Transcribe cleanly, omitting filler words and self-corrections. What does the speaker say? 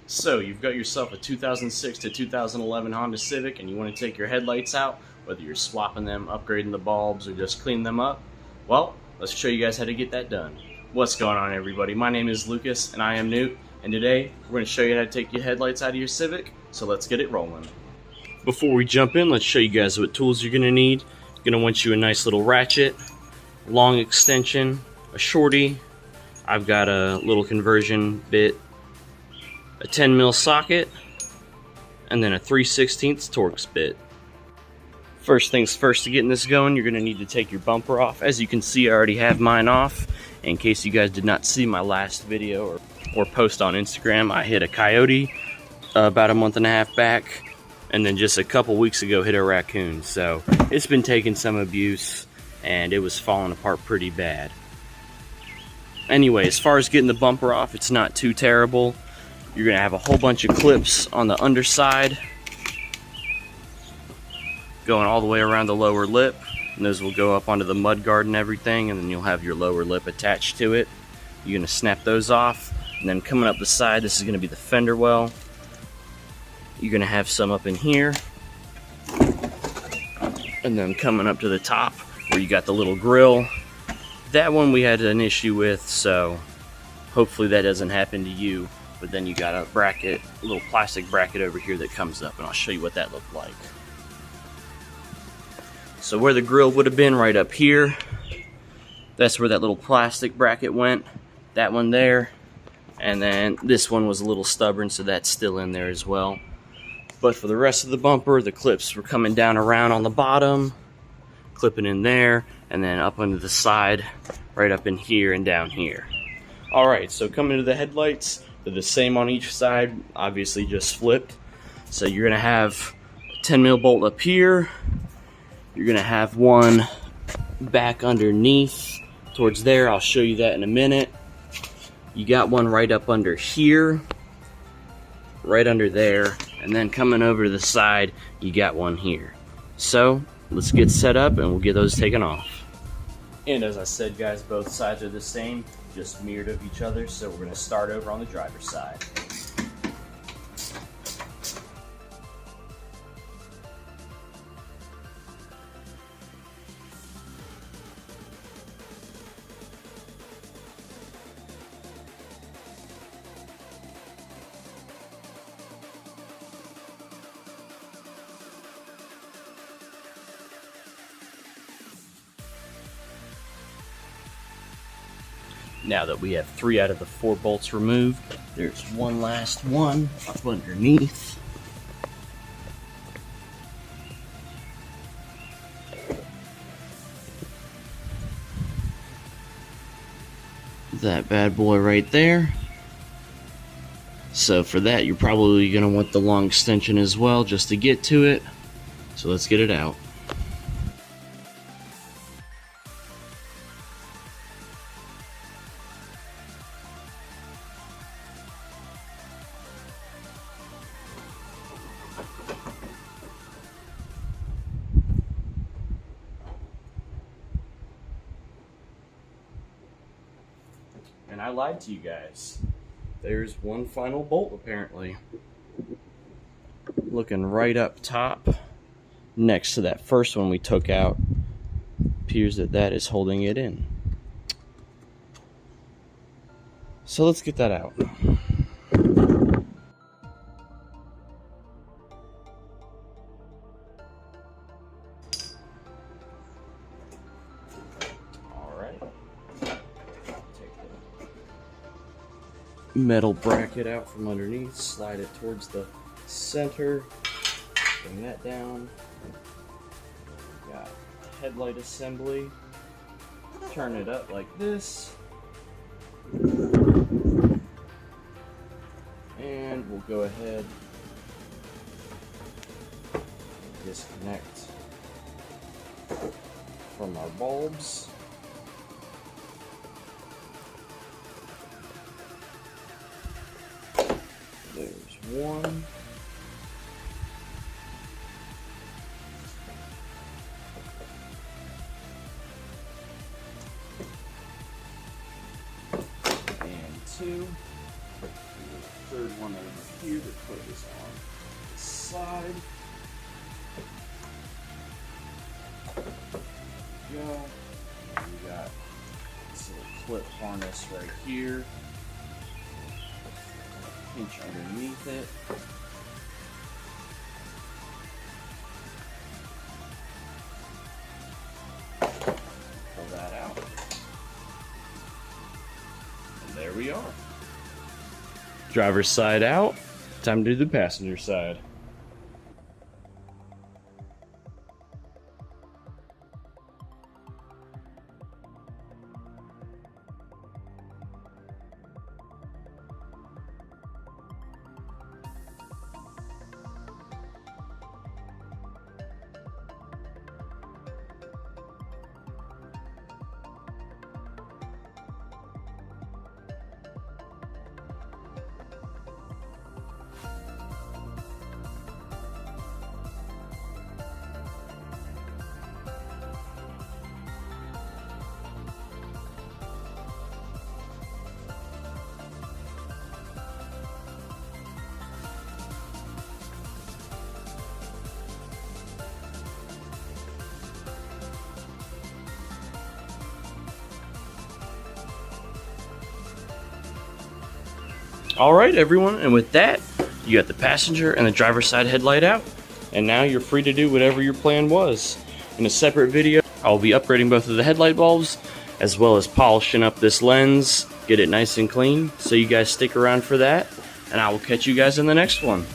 So you've got yourself a 2006 to 2011 Honda Civic and you want to take your headlights out, whether you're swapping them, upgrading the bulbs, or just cleaning them up. Well, let's show you guys how to get that done. What's going on, everybody? My name is Lucas and I am Newt, and today we're going to show you how to take your headlights out of your Civic, so let's get it rolling. Before we jump in, let's show you guys what tools you're going to need. You're going to want you a nice little ratchet, long extension, a shorty. I've got a little conversion bit, a 10mm socket, and then a 3/16 Torx bit. First things first, to getting this going, you're going to need to take your bumper off. As you can see, I already have mine off. In case you guys did not see my last video or post on Instagram, I hit a coyote about a month and a half back, and then just a couple weeks ago hit a raccoon. So it's been taking some abuse and it was falling apart pretty bad. Anyway, as far as getting the bumper off, it's not too terrible. You're going to have a whole bunch of clips on the underside going all the way around the lower lip, and those will go up onto the mud guard and everything, and then you'll have your lower lip attached to it. You're going to snap those off, and then coming up the side, this is going to be the fender well. You're going to have some up in here, and then coming up to the top where you got the little grill. That one we had an issue with, so hopefully that doesn't happen to you. But then you got a bracket, a little plastic bracket over here that comes up, and I'll show you what that looked like. So where the grill would have been, right up here, that's where that little plastic bracket went. That one there, and then this one was a little stubborn, so that's still in there as well. But for the rest of the bumper, the clips were coming down around on the bottom, clipping in there, and then up onto the side, right up in here and down here. Alright, so coming to the headlights, they're the same on each side, obviously just flipped. So you're going to have a 10mm bolt up here. You're going to have one back underneath towards there. I'll show you that in a minute. You got one right up under here, right under there, and then coming over to the side, you got one here. So let's get set up and we'll get those taken off. And as I said, guys, both sides are the same, just mirrored of each other, so we're going to start over on the driver's side. Now that we have 3 out of the 4 bolts removed, there's one last one up underneath. That bad boy right there. So for that, you're probably going to want the long extension as well, just to get to it. So let's get it out. And I lied to you guys. There's one final bolt, apparently. Looking right up top, next to that first one we took out. Appears that that is holding it in. So let's get that out. Metal bracket out from underneath, slide it towards the center, bring that down. Got headlight assembly, turn it up like this, and we'll go ahead and disconnect from our bulbs. There's one. And two. And the third one over here to put this on the side. There we go. And we got this little clip harness right here. Pinch underneath it. Pull that out. And there we are. Driver's side out. Time to do the passenger side. Alright everyone, and with that, you got the passenger and the driver's side headlight out, and now you're free to do whatever your plan was. In a separate video, I'll be upgrading both of the headlight bulbs, as well as polishing up this lens, get it nice and clean, so you guys stick around for that, and I will catch you guys in the next one.